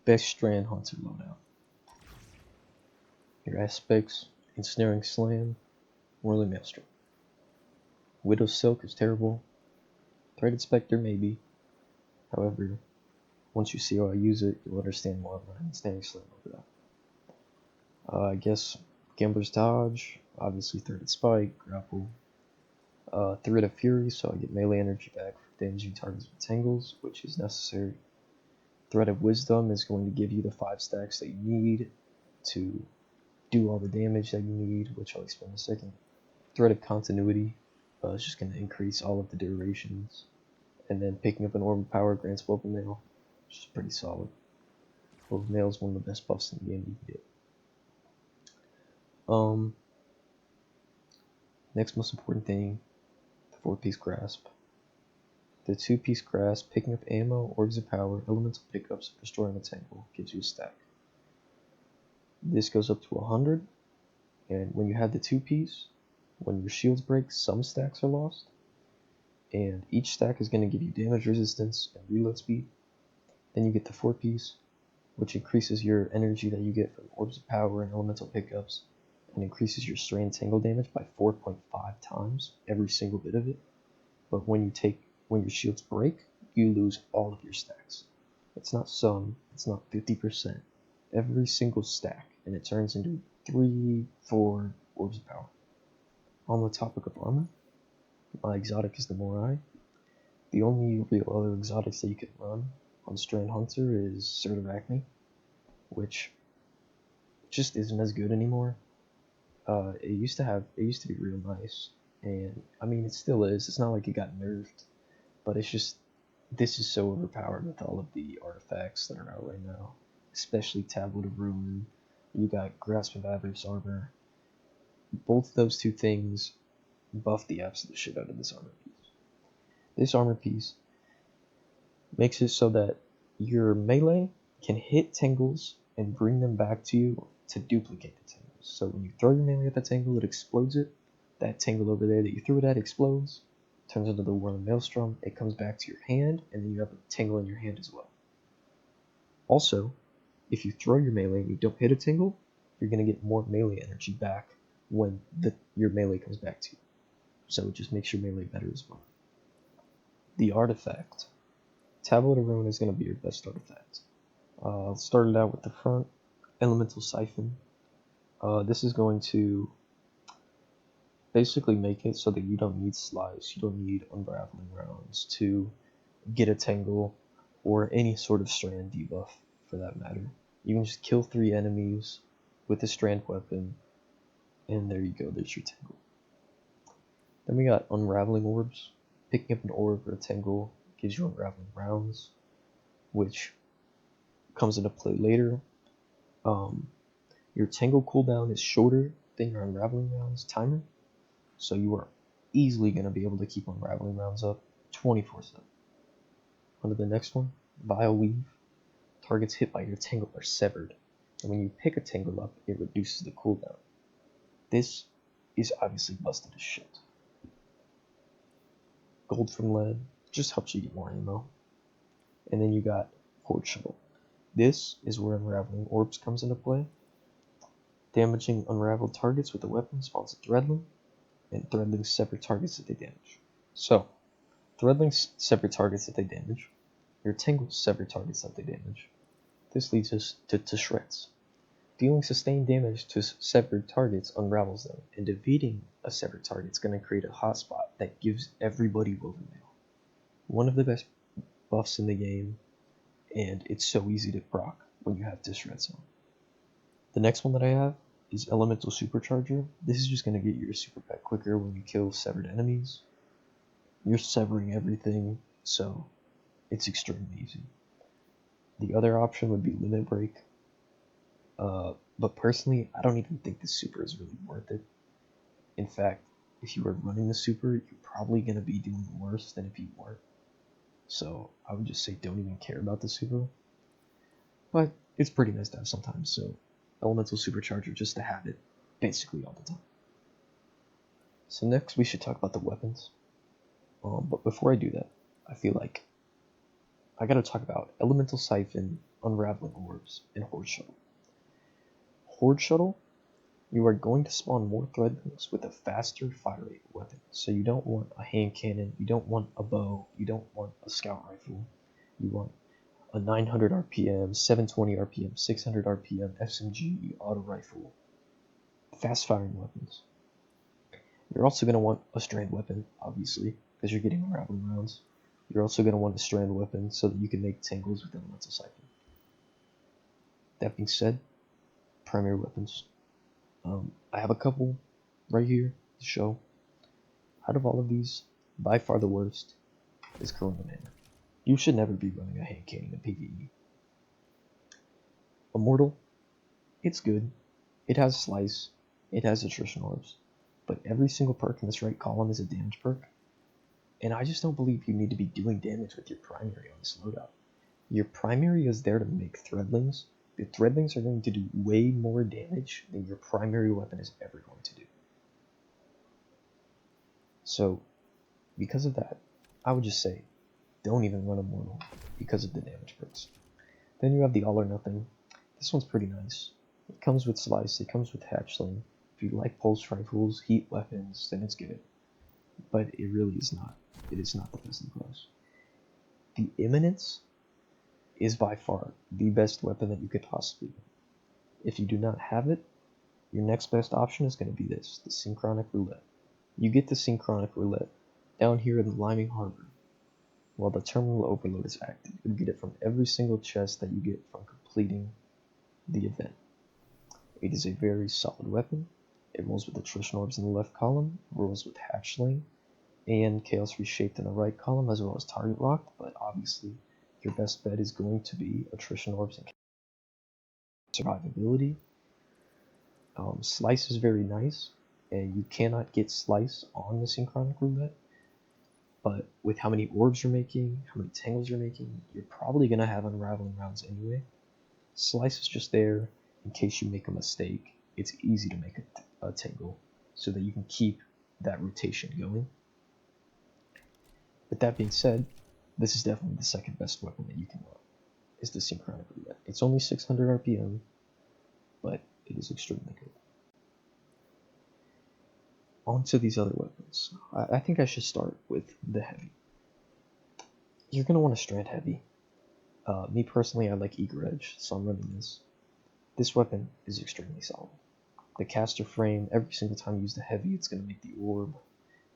Best Strand Hunter loadout. Your aspects: Ensnaring Slam, Whirling Maelstrom. Widow's Silk is terrible. Threaded Spectre maybe. However, once you see how I use it, you'll understand why I'm running Ensnaring Slam over that. I guess Gambler's Dodge, obviously Threaded Spike, Grapple. Thread of Fury, so I get melee energy back for damaging targets with tangles, which is necessary. Thread of Wisdom is going to give you the 5 stacks that you need to do all the damage that you need, which I'll explain in a second. Thread of Continuity is just going to increase all of the durations. And then picking up an Orb of Power grants Woven Mail, which is pretty solid. Woven Mail is one of the best buffs in the game you can get. Next most important thing, the 4-piece grasp. The 2-piece grasp, picking up ammo, orbs of power, elemental pickups, destroying a tangle, gives you a stack. This goes up to 100, and when you have the 2-piece, when your shields break, some stacks are lost, and each stack is going to give you damage resistance and reload speed. Then you get the 4-piece, which increases your energy that you get from orbs of power and elemental pickups, and increases your Strand tangle damage by 4.5 times, every single bit of it. But when your shields break, you lose all of your stacks. It's not some, it's not 50%. Every single stack, and it turns into 3-4 orbs of power. On the topic of armor, my exotic is the Morai. The only real other exotics that you can run on Strand Hunter is Sword of Arachne, which just isn't as good anymore. It used to be real nice, and I mean it still is. It's not like it got nerfed, but it's just, this is so overpowered with all of the artifacts that are out right now, especially Tablet of Ruin. You got Grasp of Avarice armor. Both those two things buff the absolute shit out of this armor piece. This armor piece makes it so that your melee can hit tangles and bring them back to you to duplicate the tangles. So when you throw your melee at the tangle, it explodes it. That tangle over there that you threw it at explodes, turns into the Whirling Maelstrom, it comes back to your hand, and then you have a tangle in your hand as well. Also, if you throw your melee and you don't hit a tangle, you're going to get more melee energy back when your melee comes back to you. So it just makes your melee better as well. The artifact. Tablet of Ruin is going to be your best artifact. I'll start it out with the front. Elemental Siphon. This is going to basically make it so that you don't need slice, you don't need unraveling rounds to get a tangle or any sort of strand debuff for that matter. You can just kill 3 enemies with a strand weapon, and there you go, there's your tangle. Then we got unraveling orbs. Picking up an orb or a tangle gives you unraveling rounds, which comes into play later. Your tangle cooldown is shorter than your unraveling rounds timer, so you are easily going to be able to keep unraveling rounds up 24/7. On to the next one, Vile Weave. Targets hit by your tangle are severed, and when you pick a tangle up, it reduces the cooldown. This is obviously busted as shit. Gold from Lead just helps you get more ammo. And then you got Horde Shovel. This is where unraveling orbs comes into play. Damaging unraveled targets with a weapon spawns a Threadling, and Threadlings separate targets that they damage. So, Threadlings separate targets that they damage. Your Tangles separate targets that they damage. This leads us to Shreds. Dealing sustained damage to severed targets unravels them, and defeating a severed target is going to create a hotspot that gives everybody Woven Mail. One of the best buffs in the game, and it's so easy to proc when you have Dishreds on. The next one that I have is Elemental Supercharger. This is just going to get your super pet quicker when you kill severed enemies. You're severing everything, so it's extremely easy. The other option would be Limit Break. But personally, I don't even think the super is really worth it. In fact, if you were running the super, you're probably going to be doing worse than if you weren't. So I would just say don't even care about the super. But it's pretty nice to have sometimes, so Elemental Supercharger just to have it basically all the time. So next we should talk about the weapons. But before I do that, I feel like I gotta talk about Elemental Siphon, unraveling orbs, and horde shuttle. Horde shuttle, you are going to spawn more threadlings with a faster fire rate weapon. So you don't want a hand cannon, you don't want a bow, you don't want a scout rifle. You want a 900 RPM, 720 RPM, 600 RPM, SMG, auto rifle, fast firing weapons. You're also going to want a strand weapon, obviously, because you're getting unraveling rounds. You're also going to want a strand weapon so that you can make tangles with elemental siphon. That being said, primary weapons. I have a couple right here to show. Out of all of these, by far the worst is Corundum Hammer. You should never be running a hand cannon in PvE. Immortal, it's good. It has slice, it has attrition orbs, but every single perk in this right column is a damage perk. And I just don't believe you need to be doing damage with your primary on this loadout. Your primary is there to make threadlings. The threadlings are going to do way more damage than your primary weapon is ever going to do. So, because of that, I would just say, don't even run Immortal because of the damage perks. Then you have the All or Nothing. This one's pretty nice. It comes with Slice, it comes with Hatchling. If you like pulse rifles, heat weapons, then it's good. But it really is not. It is not the best in class. The Imminence is by far the best weapon that you could possibly get. If you do not have it, your next best option is going to be this, the Synchronic Roulette. You get the Synchronic Roulette down here in the Liming Harbor while the Terminal Overload is active. You get it from every single chest that you get from completing the event. It is a very solid weapon. It rolls with Attrition Orbs in the left column, rolls with Hatchling, and Chaos Reshaped in the right column, as well as Target Locked, but obviously your best bet is going to be Attrition Orbs and Survivability. Slice is very nice, and you cannot get Slice on the Synchronic Roulette, but with how many orbs you're making, how many tangles you're making, you're probably going to have unraveling rounds anyway. Slice is just there in case you make a mistake. It's easy to make a tangle so that you can keep that rotation going. With that being said, this is definitely the second best weapon that you can run, is the Synchronic Roulette. It's only 600 RPM, but it is extremely good. On to these other weapons. I think I should start with the heavy. You're going to want a Strand heavy. Me personally, I like Eager Edge, so I'm running this. This weapon is extremely solid. The caster frame, every single time you use the heavy, it's going to make the orb.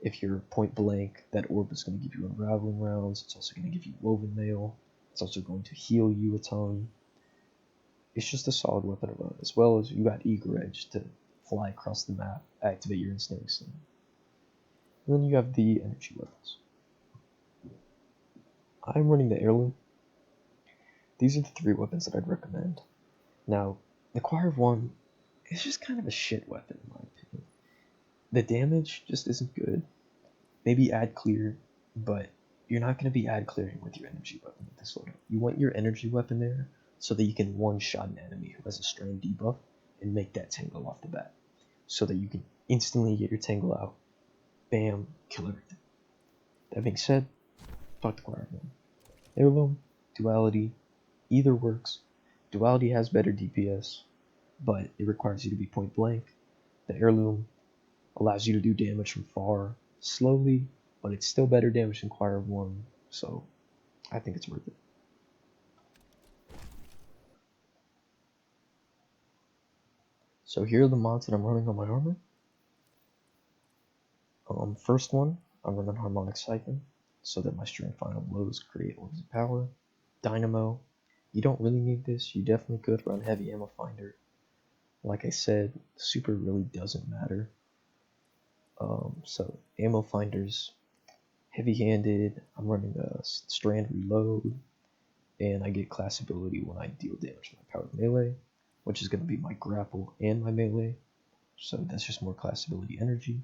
If you're point blank, that orb is going to give you unraveling rounds. It's also going to give you woven mail. It's also going to heal you a ton. It's just a solid weapon to run, as well as you got Eager Edge to fly across the map, activate your ensnaring sling. And then you have the energy weapons. I'm running the Heirloom. These are the three weapons that I'd recommend. Now, the Choir of One is just kind of a shit weapon in my opinion. The damage just isn't good. Maybe add clear, but you're not going to be ad clearing with your energy weapon with this loadout. You want your energy weapon there so that you can one-shot an enemy who has a Strand debuff and make that tangle off the bat. So that you can instantly get your tangle out, bam, kill everything. That being said, fuck the Choir of One. Heirloom, Duality, either works. Duality has better DPS, but it requires you to be point blank. The Heirloom allows you to do damage from far, slowly, but it's still better damage than Choir of One, so I think it's worth it. So here are the mods that I'm running on my armor. First one, I'm running Harmonic Siphon, so that my string final blows create orbs of power. Dynamo, you don't really need this, you definitely could run Heavy Ammo Finder. Like I said, super really doesn't matter. So Ammo Finders, heavy-handed, I'm running a Strand Reload, and I get class ability when I deal damage to my powered melee, which is going to be my grapple and my melee, so that's just more class ability energy.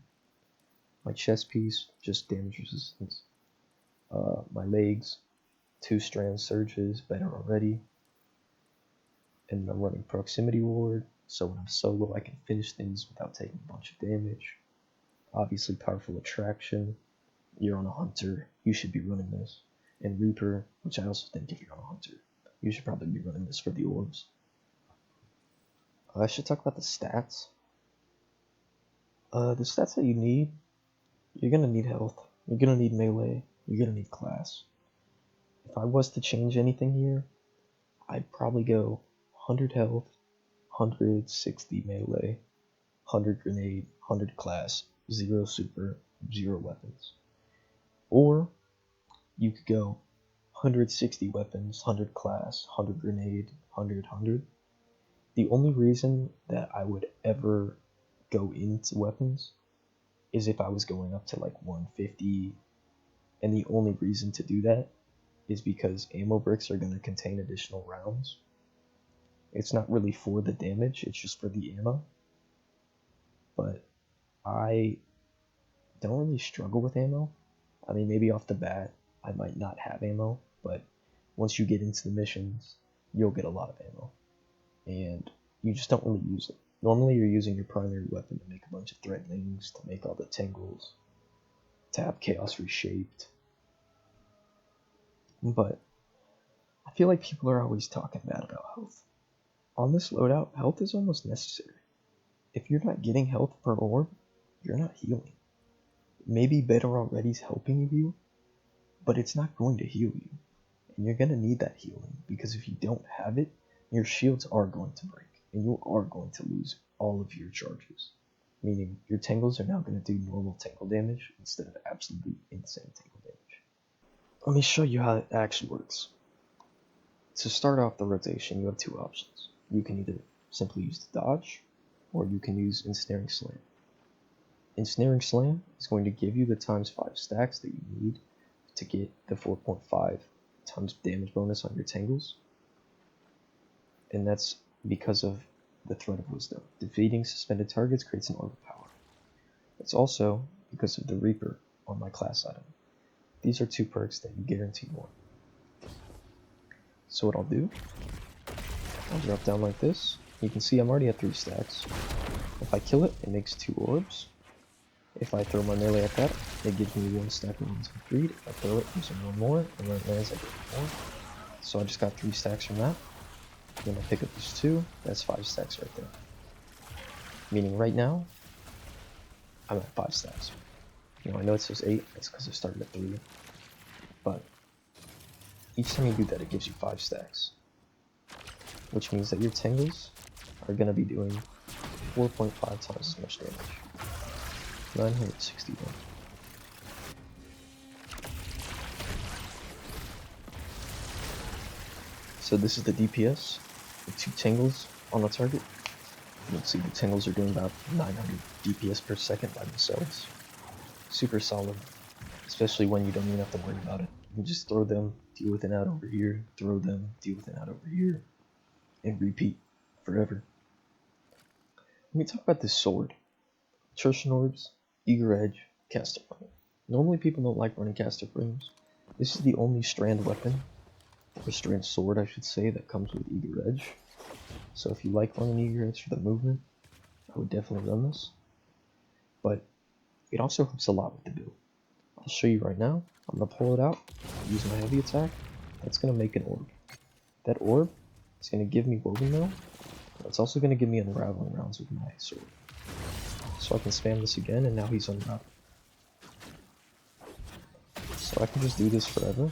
My chest piece, just damage resistance. My legs, 2 Strand Surges, better already. And I'm running Proximity Ward, so when I'm solo I can finish things without taking a bunch of damage. Obviously Powerful Attraction, you're on a hunter, you should be running this. And Reaper, which I also think if you're on a hunter, you should probably be running this for the orbs. I should talk about the stats. The stats that you need, you're gonna need health, you're gonna need melee, you're gonna need class. If I was to change anything here, I'd probably go 100 health, 160 melee, 100 grenade, 100 class, 0 super, 0 weapons. Or you could go 160 weapons, 100 class, 100 grenade, 100. The only reason that I would ever go into weapons is if I was going up to like 150, and the only reason to do that is because ammo bricks are going to contain additional rounds. It's not really for the damage, it's just for the ammo. But I don't really struggle with ammo. I mean, maybe off the bat I might not have ammo, but once you get into the missions, you'll get a lot of ammo. And you just don't really use it. Normally you're using your primary weapon to make a bunch of threatenings, to make all the tangles, to have chaos reshaped. But I feel like people are always talking bad about health. On this loadout, health is almost necessary. If you're not getting health per orb, you're not healing. Maybe Better Already's helping you, but it's not going to heal you. And you're going to need that healing, because if you don't have it, your shields are going to break, and you are going to lose all of your charges. Meaning, your tangles are now going to do normal tangle damage instead of absolutely insane tangle damage. Let me show you how it actually works. To start off the rotation, you have two options. You can either simply use the dodge, or you can use Ensnaring Slam. Ensnaring Slam is going to give you the times 5 stacks that you need to get the 4.5 times damage bonus on your tangles. And that's because of the Thread of Wisdom. Defeating suspended targets creates an orb of power. It's also because of the Reaper on my class item. These are 2 perks that you guarantee more. So what I'll do, I'll drop down like this. You can see I'm already at 3 stacks. If I kill it, it makes 2 orbs. If I throw my melee at that, it gives me 1 stack of ones complete. If I throw it, gives me 1 more, and when it lands, I get 1 more. So I just got 3 stacks from that. Then I pick up these 2, that's 5 stacks right there. Meaning right now, I'm at 5 stacks. You know, I know it says 8, that's because I started at 3. But each time you do that, it gives you 5 stacks. Which means that your tangles are going to be doing 4.5 times as much damage. 961. So this is the DPS with 2 tangles on the target. You can see the tangles are doing about 900 DPS per second by themselves. Super solid, especially when you don't even have to worry about it. You can just throw them, deal with an out over here, throw them, deal with an out over here, and repeat forever. Let me talk about this sword. Attrition orbs, eager edge, caster frame. Normally people don't like running caster frames. This is the only strand weapon, or strand sword I should say, that comes with eager edge. So if you like running eager edge for the movement, I would definitely run this. But it also helps a lot with the build. I'll show you right now. I'm going to pull it out, use my heavy attack. That's going to make an orb. That orb is going to give me woven mail. It's also going to give me unraveling rounds with my sword. So I can spam this again, and now he's unraveled. So I can just do this forever.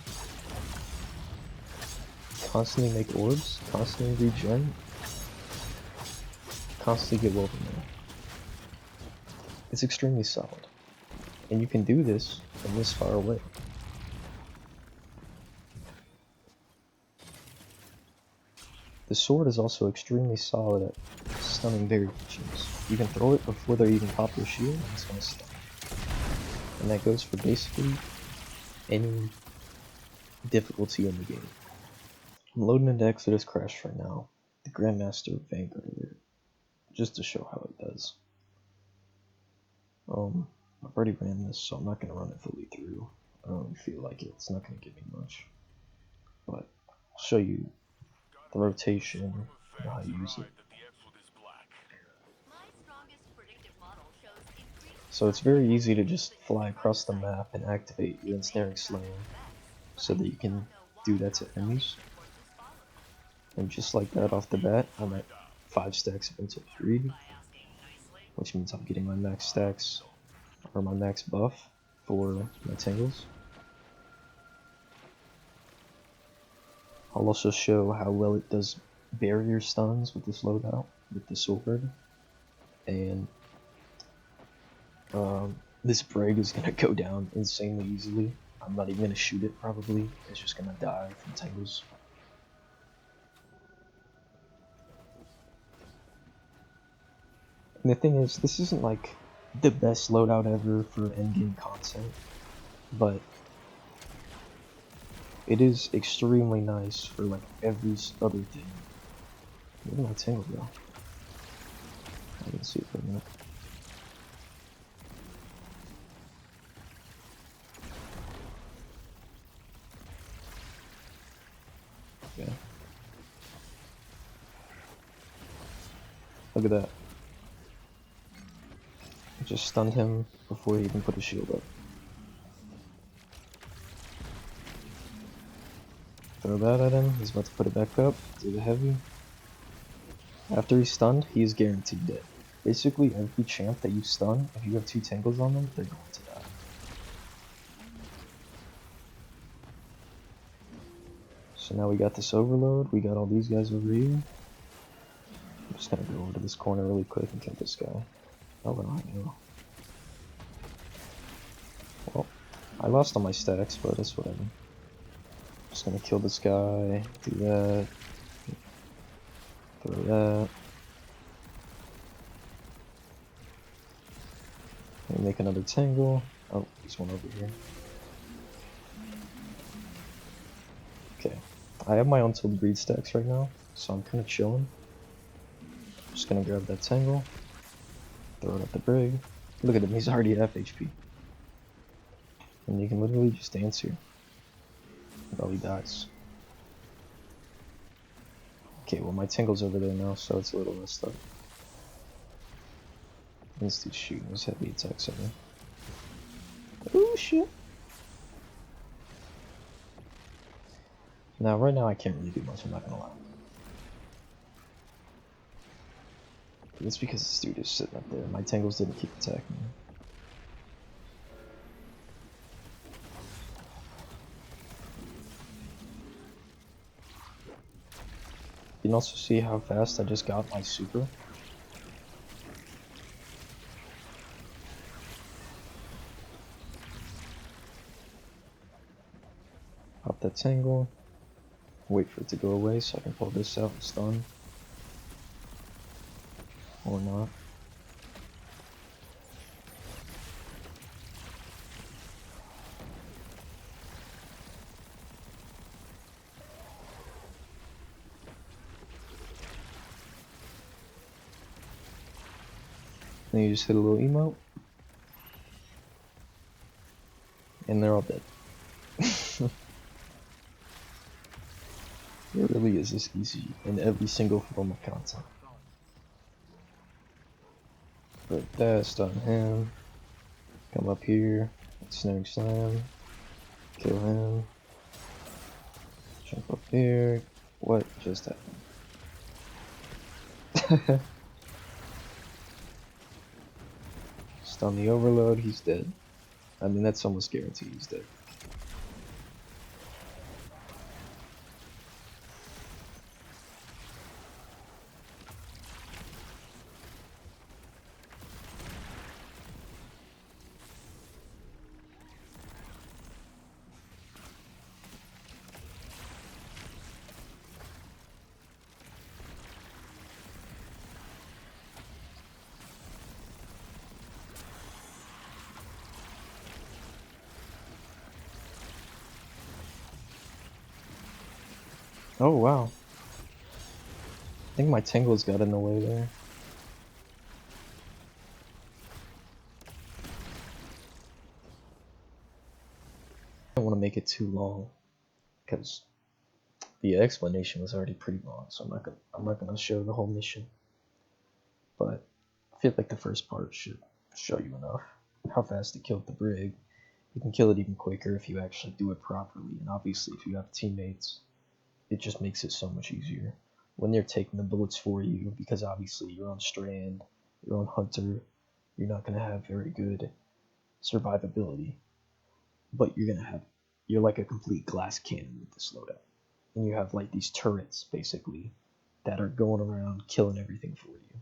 Constantly make orbs, constantly regen, constantly get woven mail. It's extremely solid. And you can do this from this far away. The sword is also extremely solid at stunning variations. You can throw it before they even pop their shield, and it's going to stun. And that goes for basically any difficulty in the game. I'm loading into Exodus Crash right now, the Grandmaster Vanguard alert, just to show how it does. I've already ran this, so I'm not going to run it fully through. I don't really feel like it. It's not going to give me much. But I'll show you the rotation and how you use it. So it's very easy to just fly across the map and activate your Ensnaring Slam so that you can do that to enemies. And just like that off the bat, I'm at 5 stacks of mental greed, which means I'm getting my max stacks, or my max buff for my tangles. I'll also show how well it does barrier stuns with this loadout, with the sword. And this Brig is gonna go down insanely easily. I'm not even gonna shoot it probably, it's just gonna die from tangles. And the thing is, this isn't like the best loadout ever for endgame content, but it is extremely nice for like every other thing. Where did my tangle go? I didn't see it for a minute. Yeah. Look at that. I just stunned him before he even put his shield up. Throw that at him, he's about to put it back up, do the heavy. After he's stunned, he's guaranteed dead. Basically every champ that you stun, if you have 2 tangles on them, they're going to die. So now we got this overload, we got all these guys over here. I'm just gonna go over to this corner really quick and kill this guy. Oh, no, I know. Well, I lost all my stacks, but it's whatever. Just gonna kill this guy, do that, throw that. Let me make another tangle. Oh, there's one over here. Okay, I have my untold greed stacks right now, so I'm kind of chilling. Just gonna grab that tangle, throw it at the Brig. Look at him, he's already at HP. And you can literally just dance here until he dies. Okay, well my tangle's over there now, so it's a little messed up. This dude's shooting his heavy attacks at me. Oh shit! Now, right now I can't really do much, I'm not gonna lie. It's because this dude is sitting up there. My tangles didn't keep attacking me. You can also see how fast I just got my super. Pop that tangle. Wait for it to go away so I can pull this out and stun. Or not. Then you just hit a little emote. And they're all dead. It really is this easy in every single form of content. But that, stun him. Come up here. Snaring slam. Kill him. Jump up here. What just happened? Stun the overload, he's dead. I mean, that's almost guaranteed he's dead. Oh wow. I think my tangles got in the way there. I don't want to make it too long because the explanation was already pretty long, so I'm not gonna show the whole mission. But I feel like the first part should show you enough how fast to kill the Brig. You can kill it even quicker if you actually do it properly, and obviously if you have teammates, it just makes it so much easier. when they're taking the bullets for you, because obviously you're on Strand, you're on Hunter, you're not going to have very good survivability, but you're like a complete glass cannon with this loadout. And you have like these turrets basically that are going around killing everything for you.